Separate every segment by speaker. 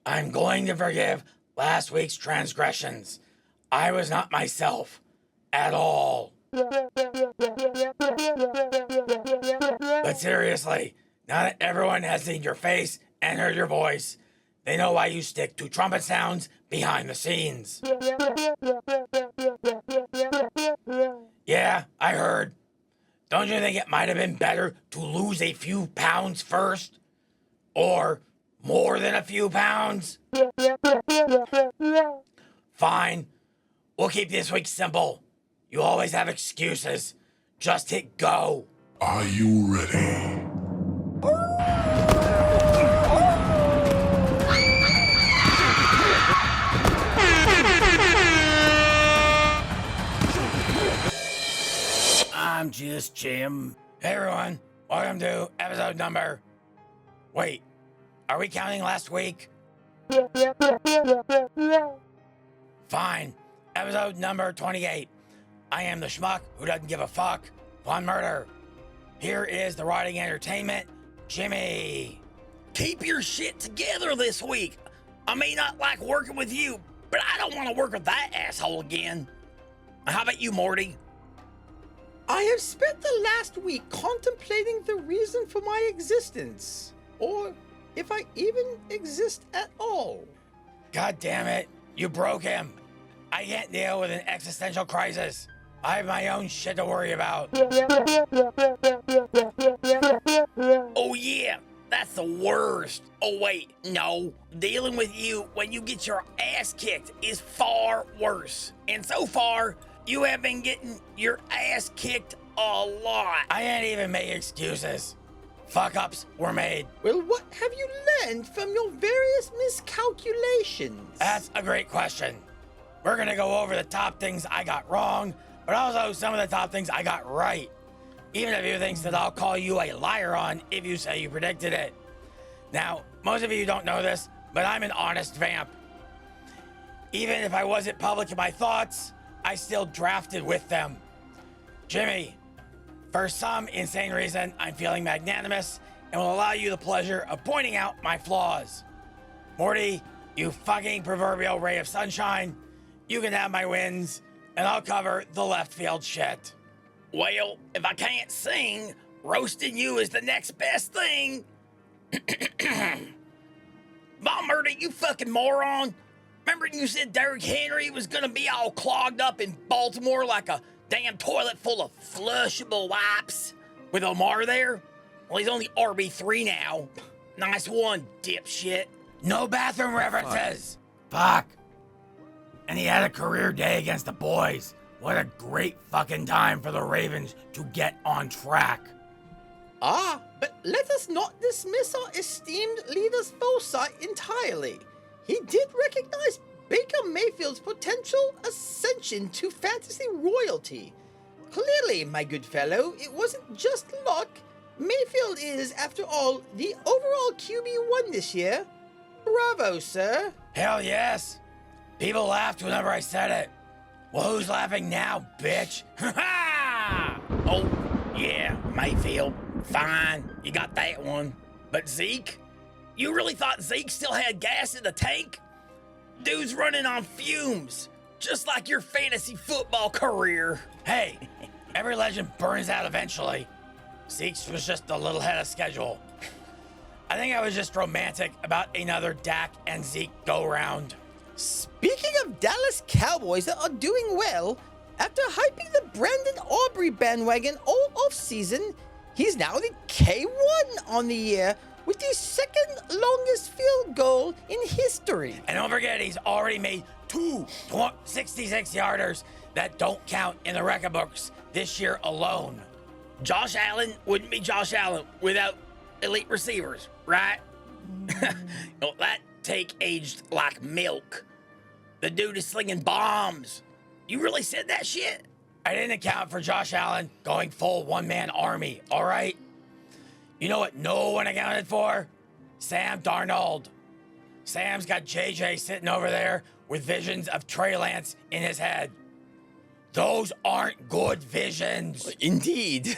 Speaker 1: I'm going to forgive last week's transgressions. I was not myself at all. But seriously, now that everyone has seen your face and heard your voice, they know why you stick to trumpet sounds behind the scenes. Yeah, I heard. Don't you think it might have been better to lose a few pounds first? Or more than a few pounds? Fine. We'll keep this week simple. You always have excuses. Just hit go.
Speaker 2: Are you ready?
Speaker 1: I'm just Jim. Hey everyone, welcome to episode number... Wait, are we counting last week? Fine, episode number 28. I am the schmuck who doesn't give a fuck. Von Murder. Here is the Riding Entertainment, Jimmy. Keep your shit together this week. I may not like working with you, but I don't want to work with that asshole again. How about you, Morty?
Speaker 3: I have spent the last week contemplating the reason for my existence, or if I even exist at all.
Speaker 1: God damn it, you broke him. I can't deal with an existential crisis. I have my own shit to worry about. Oh yeah, that's the worst. Oh wait, no. Dealing with you when you get your ass kicked is far worse. And so far, you have been getting your ass kicked a lot. I ain't even make excuses. Fuck ups were made.
Speaker 3: Well, what have you learned from your various miscalculations?
Speaker 1: That's a great question. We're gonna go over the top things I got wrong, but also some of the top things I got right. Even a few things that I'll call you a liar on if you say you predicted it. Now, most of you don't know this, but I'm an honest vamp. Even if I wasn't public in my thoughts, I still drafted with them. Jimmy, for some insane reason, I'm feeling magnanimous and will allow you the pleasure of pointing out my flaws. Morty, you fucking proverbial ray of sunshine, you can have my wins, and I'll cover the left field shit. Well, if I can't sing, roasting you is the next best thing. Von Murder, you fucking moron. Remember you said Derrick Henry was gonna be all clogged up in Baltimore like a damn toilet full of flushable wipes with Omar there? Well, he's only RB3 now. Nice one, dipshit. No bathroom references. Fuck. And he had a career day against the boys. What a great fucking time for the Ravens to get on track.
Speaker 3: But let us not dismiss our esteemed leader's foresight entirely. He did recognize Baker Mayfield's potential ascension to fantasy royalty. Clearly, my good fellow, it wasn't just luck. Mayfield is, after all, the overall QB1 this year. Bravo, sir.
Speaker 1: Hell yes. People laughed whenever I said it. Well, who's laughing now, bitch? Ha! Oh, yeah, Mayfield. Fine, you got that one. But Zeke? You really thought Zeke still had gas in the tank? Dude's running on fumes, just like your fantasy football career. Hey, every legend burns out eventually. Zeke's was just a little ahead of schedule. I think I was just romantic about another Dak and Zeke go-round.
Speaker 3: Speaking of Dallas Cowboys that are doing well, after hyping the Brandon Aubrey bandwagon all off-season, he's now the K1 on the year with the second longest field goal in history.
Speaker 1: And don't forget, he's already made two 66-yarders that don't count in the record books this year alone. Josh Allen wouldn't be Josh Allen without elite receivers, right? Well, that take aged like milk. The dude is slinging bombs. You really said that shit? I didn't account for Josh Allen going full one-man army, all right? You know what no one accounted for? Sam Darnold. Sam's got JJ sitting over there with visions of Trey Lance in his head. Those aren't good visions.
Speaker 3: Indeed.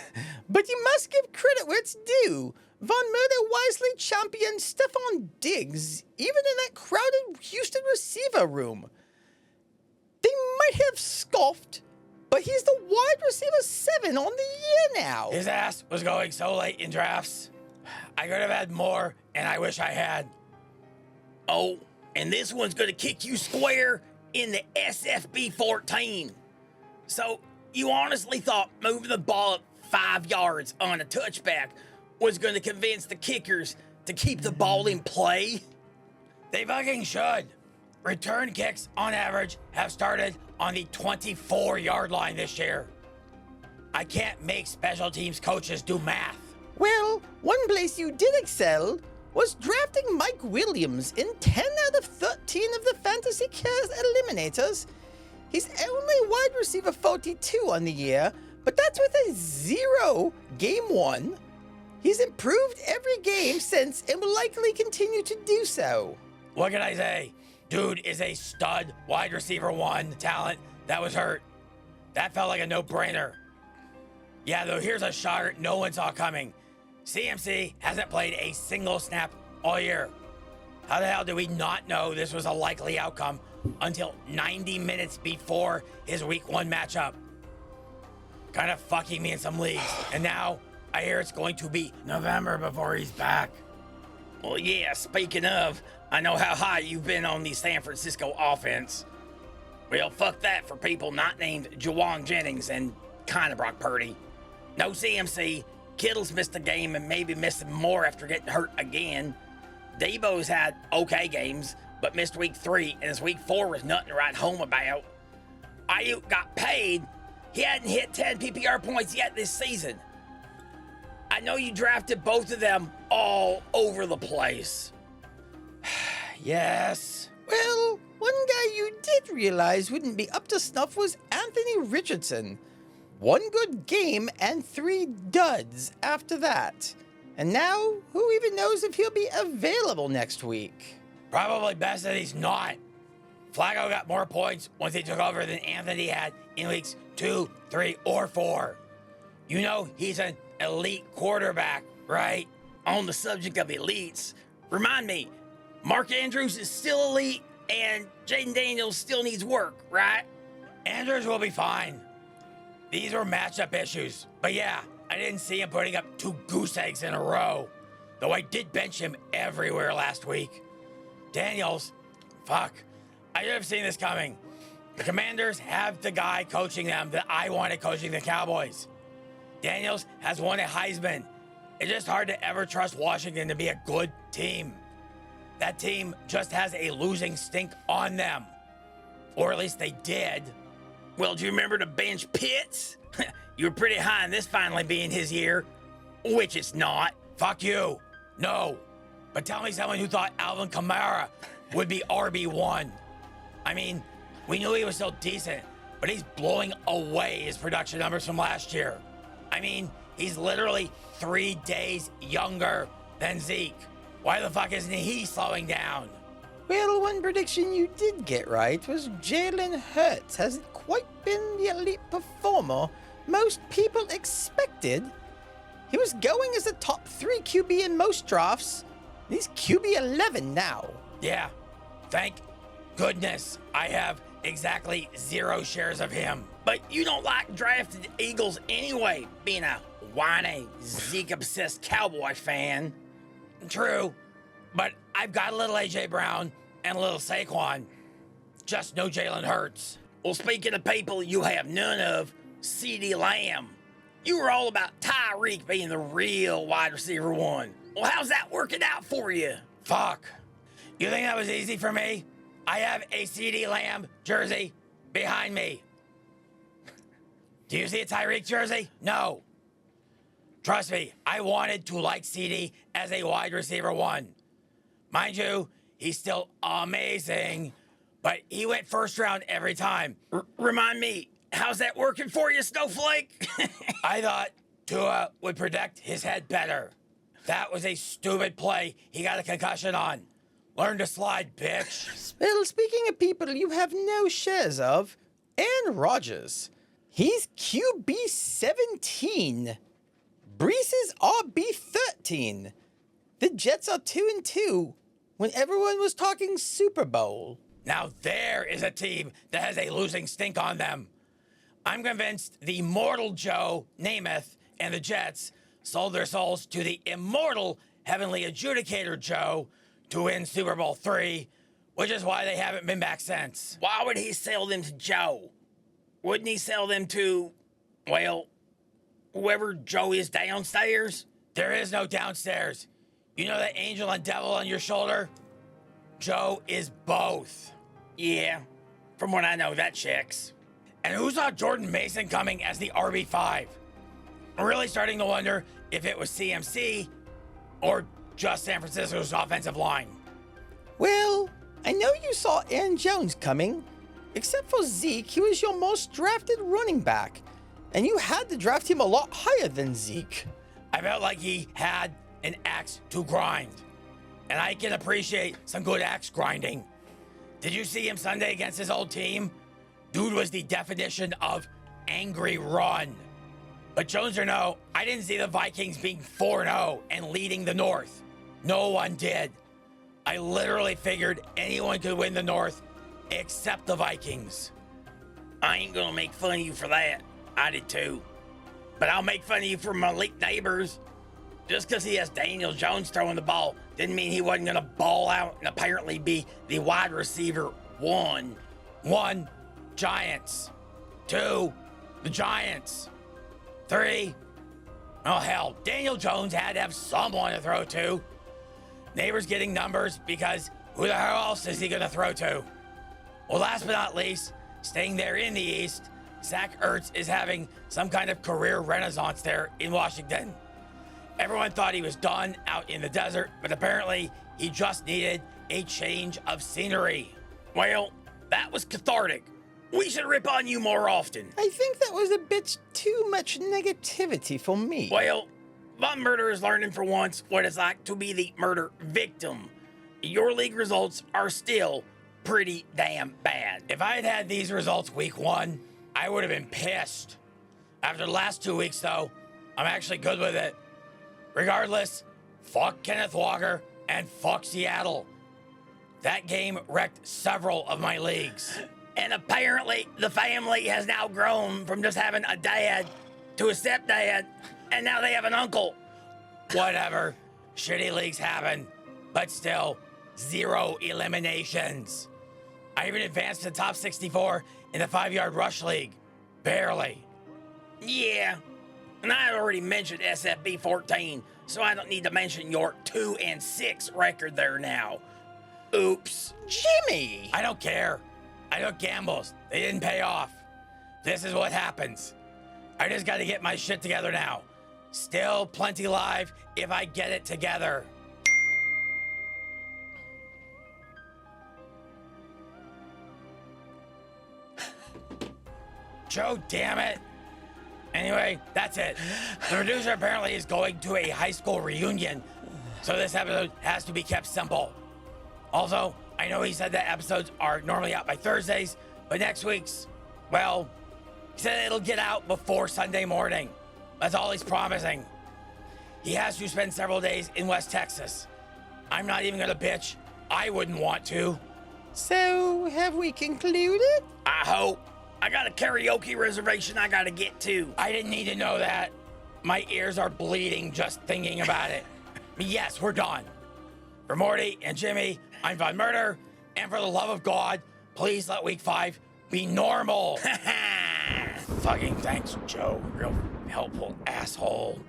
Speaker 3: But you must give credit where it's due. Von Murder wisely championed Stephon Diggs, even in that crowded Houston receiver room. They might have scoffed, but he's the wide receiver 7 on the year now.
Speaker 1: His ass was going so late in drafts. I could have had more, and I wish I had. Oh, and this one's gonna kick you square in the SFB 14. So, you honestly thought moving the ball 5 yards on a touchback was gonna convince the kickers to keep the ball in play? They fucking should. Return kicks, on average, have started on the 24-yard line this year. I can't make special teams coaches do math.
Speaker 3: Well, one place you did excel was drafting Mike Williams in 10 out of 13 of the Fantasy Cares Eliminators. He's only wide receiver 42 on the year, but that's with a 0 game 1. He's improved every game since and will likely continue to do so.
Speaker 1: What can I say? Dude is a stud wide receiver 1 talent that was hurt. That felt like a no-brainer. Yeah, though, here's a shocker no one saw coming. CMC hasn't played a single snap all year. How the hell did we not know this was a likely outcome until 90 minutes before his week 1 matchup? Kind of fucking me in some leagues. And now I hear it's going to be November before he's back. Well, yeah, speaking of, I know how high you've been on the San Francisco offense. Well, fuck that for people not named Juwan Jennings and kind of Brock Purdy. No CMC. Kittle's missed a game and maybe missing more after getting hurt again. Debo's had okay games, but missed week 3, and his week 4 was nothing to write home about. Ayuk got paid. He hadn't hit 10 PPR points yet this season. I know you drafted both of them all over the place. Yes.
Speaker 3: Well, one guy you did realize wouldn't be up to snuff was Anthony Richardson. 1 good game and 3 duds after that. And now, who even knows if he'll be available next week?
Speaker 1: Probably best that he's not. Flacco got more points once he took over than Anthony had in weeks 2, 3, or 4. You know he's an elite quarterback, right? On the subject of elites, remind me, Mark Andrews is still elite and Jaden Daniels still needs work, right? Andrews will be fine. These were matchup issues. But yeah, I didn't see him putting up 2 goose eggs in a row. Though I did bench him everywhere last week. Daniels, fuck. I should have seen this coming. The Commanders have the guy coaching them that I wanted coaching the Cowboys. Daniels has won a Heisman. It's just hard to ever trust Washington to be a good team. That team just has a losing stink on them. Or at least they did. Well, do you remember to bench Pitts? You were pretty high on this finally being his year. Which it's not. Fuck you. No. But tell me someone who thought Alvin Kamara would be RB1. I mean, we knew he was still decent, but he's blowing away his production numbers from last year. I mean, he's literally 3 days younger than Zeke. Why the fuck isn't he slowing down?
Speaker 3: Well, one prediction you did get right was Jalen Hurts hasn't quite been the elite performer most people expected. He was going as a top 3 QB in most drafts. He's QB 11 now.
Speaker 1: Yeah, thank goodness I have exactly 0 shares of him. But you don't like drafted Eagles anyway, being a whiny, Zeke-obsessed Cowboy fan. True, but I've got a little A.J. Brown and a little Saquon. Just no Jalen Hurts. Well, speaking of people you have none of, CeeDee Lamb. You were all about Tyreek being the real wide receiver 1. Well, how's that working out for you? Fuck. You think that was easy for me? I have a CeeDee Lamb jersey behind me. Do you see a Tyreek jersey? No. Trust me, I wanted to like CeeDee as a wide receiver 1. Mind you, he's still amazing, but he went first round every time. Remind me, how's that working for you, Snowflake? I thought Tua would protect his head better. That was a stupid play he got a concussion on. Learn to slide, bitch.
Speaker 3: Well, speaking of people you have no shares of, Aaron Rodgers. He's QB 17. Brees's RB13. The Jets are 2-2 when everyone was talking Super Bowl.
Speaker 1: Now there is a team that has a losing stink on them. I'm convinced the mortal Joe Namath and the Jets sold their souls to the immortal Heavenly Adjudicator Joe to win Super Bowl III, which is why they haven't been back since. Why would he sell them to Joe? Wouldn't he sell them to, well, whoever Joe is downstairs? There is no downstairs. You know that angel and devil on your shoulder? Joe is both. Yeah, from what I know, that checks. And who saw Jordan Mason coming as the RB5? I'm really starting to wonder if it was CMC or just San Francisco's offensive line.
Speaker 3: Well, I know you saw Aaron Jones coming. Except for Zeke, he was your most drafted running back. And you had to draft him a lot higher than Zeke.
Speaker 1: I felt like he had an axe to grind. And I can appreciate some good axe grinding. Did you see him Sunday against his old team? Dude was the definition of angry run. But Jones or no, I didn't see the Vikings being 4-0 and leading the North. No one did. I literally figured anyone could win the North except the Vikings. I ain't gonna make fun of you for that. I did too. But I'll make fun of you for Malik Neighbors. Just because he has Daniel Jones throwing the ball didn't mean he wasn't gonna ball out and apparently be the wide receiver one. 1, Giants. 2, the Giants. 3, oh hell, Daniel Jones had to have someone to throw to. Neighbors getting numbers because who the hell else is he gonna throw to? Well, last but not least, staying there in the East, Zach Ertz is having some kind of career renaissance there in Washington. Everyone thought he was done out in the desert, but apparently he just needed a change of scenery. Well, that was cathartic. We should rip on you more often.
Speaker 3: I think that was a bit too much negativity for me.
Speaker 1: Well, Von Murder is learning for once what it's like to be the murder victim. Your league results are still pretty damn bad. If I had had these results week 1, I would have been pissed. After the last 2 weeks, though, I'm actually good with it. Regardless, fuck Kenneth Walker and fuck Seattle. That game wrecked several of my leagues. And apparently, the family has now grown from just having a dad to a stepdad, and now they have an uncle. Whatever. Shitty leagues happen, but still, 0 eliminations. I even advanced to the top 64 in the 5-yard rush league. Barely. Yeah, and I had already mentioned SFB 14, so I don't need to mention your 2-6 record there now. Oops.
Speaker 3: Jimmy!
Speaker 1: I don't care. I took gambles. They didn't pay off. This is what happens. I just gotta get my shit together now. Still plenty live if I get it together. Joe, damn it. Anyway, that's it. The producer apparently is going to a high school reunion, so this episode has to be kept simple. Also, I know he said that episodes are normally out by Thursdays, but next week's, well, he said it'll get out before Sunday morning. That's all he's promising. He has to spend several days in West Texas. I'm not even gonna bitch. I wouldn't want to.
Speaker 3: So, have we concluded?
Speaker 1: I hope. I got a karaoke reservation I gotta get to. I didn't need to know that. My ears are bleeding just thinking about it. But yes, we're done. For Morty and Jimmy, I'm Von Murder, and for the love of God, please let week 5 be normal. Fucking thanks, Joe. Real helpful asshole.